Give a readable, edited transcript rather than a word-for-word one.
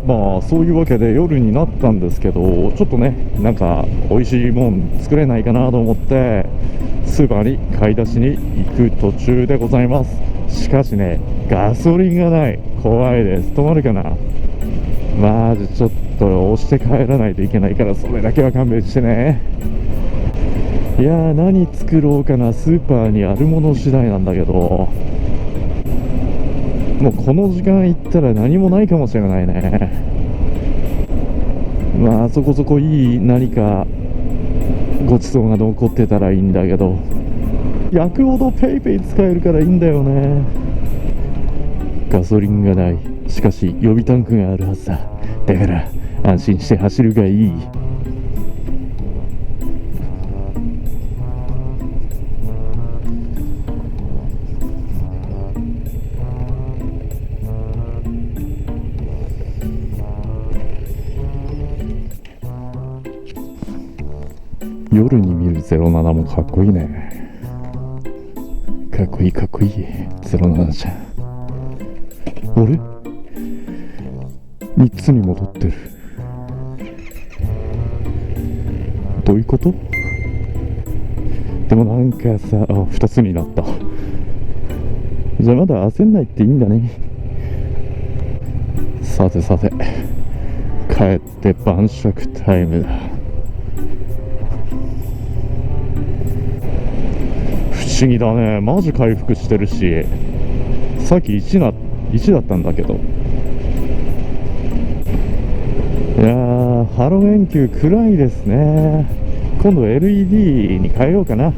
まあそういうわけで夜になったんですけど、ちょっとねなんか美味しいもん作れないかなと思ってスーパーに買い出しに行く途中でございます。しかしね、ガソリンがない。怖いです。止まるかな。マジちょっと押して帰らないといけないから、それだけは勘弁してね。いやー、何作ろうかな。スーパーにあるもの次第なんだけど、もうこの時間行ったら何もないかもしれないね。まあそこそこいい何かごちそうが残ってたらいいんだけど、焼くほどペイペイ使えるからいいんだよね。ガソリンがない。しかし予備タンクがあるはずだ。だから安心して走るがいい。夜に見る07もかっこいいね。かっこいいかっこいい。07じゃん。あれ3つに戻ってる。どういうこと？でもなんかさ、あ、2つになった。じゃあまだ焦んないっていいんだね。さてさて、帰って晩酌タイムだ。不思議だね。マジ回復してるし、さっき1だったんだけど。いやー、ハロー連休暗いですね。今度 LED に変えようかな。